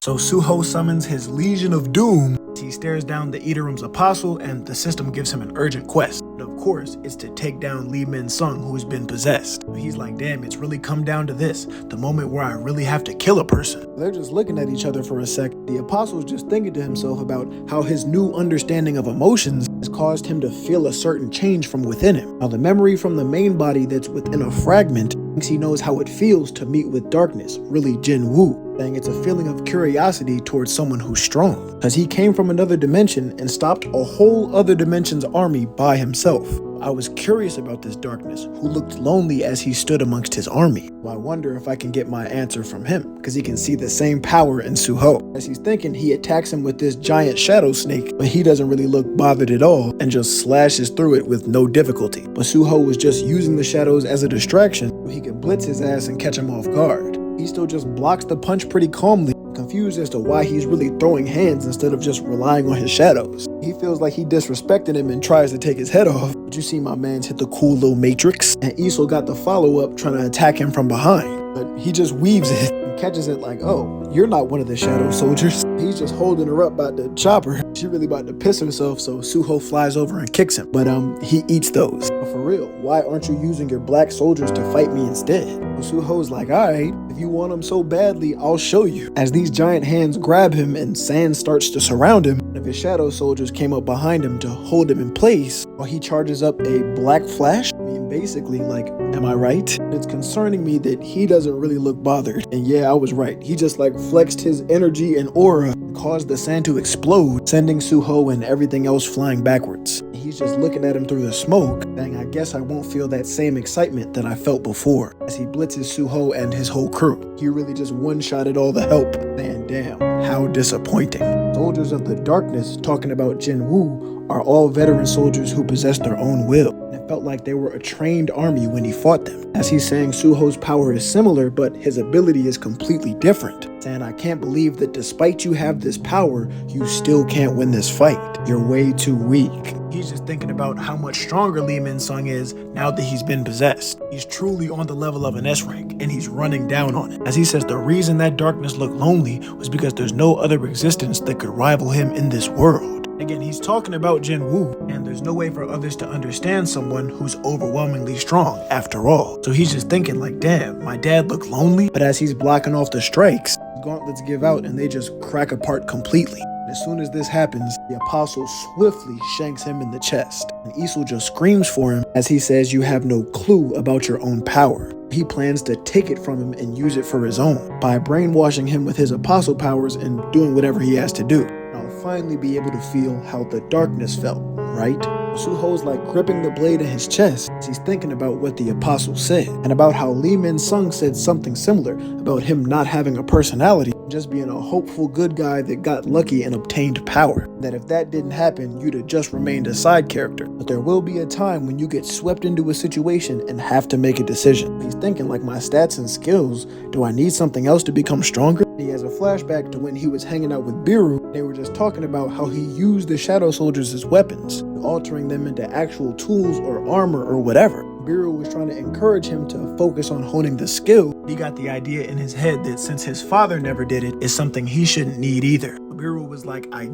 So Suho summons his Legion of Doom. He stares down the Eaterum's apostle, and the system gives him an urgent quest. And of course, it's to take down Lee Min-sung, who's been possessed. He's like, damn, it's really come down to this, the moment where I really have to kill a person. They're just looking at each other for a sec. The apostle's just thinking to himself about how his new understanding of emotions has caused him to feel a certain change from within him. Now, the memory from the main body that's within a fragment thinks he knows how it feels to meet with darkness, really Jin Woo. Saying it's a feeling of curiosity towards someone who's strong, because he came from another dimension and stopped a whole other dimension's army by himself. I was curious about this darkness, who looked lonely as he stood amongst his army. Well, I wonder if I can get my answer from him, because he can see the same power in Suho. As he's thinking, he attacks him with this giant shadow snake, but he doesn't really look bothered at all and just slashes through it with no difficulty. But Suho was just using the shadows as a distraction so he could blitz his ass and catch him off guard. He still just blocks the punch pretty calmly, confused as to why he's really throwing hands instead of just relying on his shadows. He feels like he disrespected him and tries to take his head off, but you see my man's hit the cool little matrix, and Isol got the follow-up trying to attack him from behind, but he just weaves it and catches it like, oh, you're not one of the shadow soldiers. He's just holding her up about to chop her. She really about to piss herself, so Suho flies over and kicks him, but he eats those. But for real, why aren't you using your black soldiers to fight me instead? So Suho's like, alright, if you want him so badly, I'll show you. As these giant hands grab him and sand starts to surround him, one of his shadow soldiers came up behind him to hold him in place while he charges up a black flash. I mean, basically, like, am I right? It's concerning me that he doesn't really look bothered. And yeah, I was right. He just like flexed his energy and aura and caused the sand to explode, sending Suho and everything else flying backwards. He's just looking at him through the smoke, saying, I guess I won't feel that same excitement that I felt before. As he blitzes Suho and his whole crew, he really just one-shotted all the help. And damn, how disappointing. Soldiers of the darkness, talking about Jin Woo, are all veteran soldiers who possess their own will. It felt like they were a trained army when he fought them. As he's saying Suho's power is similar, but his ability is completely different. Saying, I can't believe that despite you have this power, you still can't win this fight. You're way too weak. He's just thinking about how much stronger Lee Min-sung is now that he's been possessed. He's truly on the level of an S rank, and he's running down on it. As he says, the reason that darkness looked lonely was because there's no other existence that could rival him in this world. Again, he's talking about Jin Woo, and there's no way for others to understand someone who's overwhelmingly strong after all. So he's just thinking like, damn, my dad looked lonely? But as he's blocking off the strikes, gauntlets give out and they just crack apart completely. As soon as this happens, the apostle swiftly shanks him in the chest, and Isol just screams for him as he says you have no clue about your own power. He plans to take it from him and use it for his own, by brainwashing him with his apostle powers and doing whatever he has to do. I'll finally be able to feel how the darkness felt, right? Suho's like gripping the blade in his chest as he's thinking about what the apostle said, and about how Lee Min-sung said something similar about him not having a personality, just being a hopeful good guy that got lucky and obtained power. That if that didn't happen, you'd have just remained a side character. But there will be a time when you get swept into a situation and have to make a decision. He's thinking like, my stats and skills, do I need something else to become stronger? He has a flashback to when he was hanging out with Biru. They were just talking about how he used the shadow soldiers as weapons, altering them into actual tools or armor or whatever. Biru was trying to encourage him to focus on honing the skill. He got the idea in his head that since his father never did it, it's something he shouldn't need either. Biru was like, I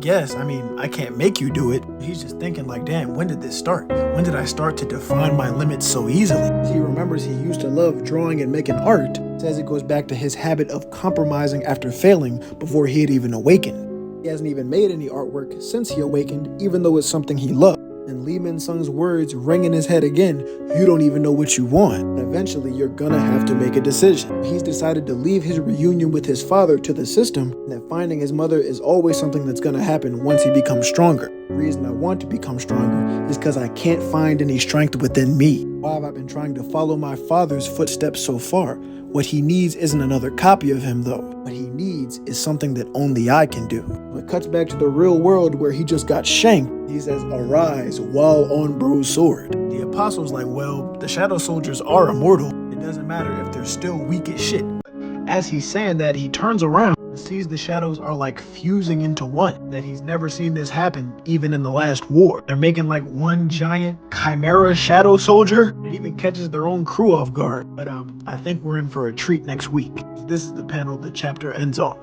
can't make you do it. He's just thinking like, damn, when did this start? When did I start to define my limits so easily? He remembers he used to love drawing and making art. Says it goes back to his habit of compromising after failing before he had even awakened. He hasn't even made any artwork since he awakened, even though it's something he loved. And Lee Min-sung's words ring in his head again, you don't even know what you want. Eventually, you're gonna have to make a decision. He's decided to leave his reunion with his father to the system, and that finding his mother is always something that's gonna happen once he becomes stronger. The reason I want to become stronger is because I can't find any strength within me. Why have I been trying to follow my father's footsteps so far? What he needs isn't another copy of him though. What he needs is something that only I can do. It cuts back to the real world where he just got shanked. He says, arise while on bro's sword. The apostle's like, well, the shadow soldiers are immortal. It doesn't matter if they're still weak as shit. As he's saying that, he turns around and sees the shadows are like fusing into one. That he's never seen this happen even in the last war. They're making like one giant chimera shadow soldier. It even catches their own crew off guard. But I think we're in for a treat next week. This is the panel the chapter ends on.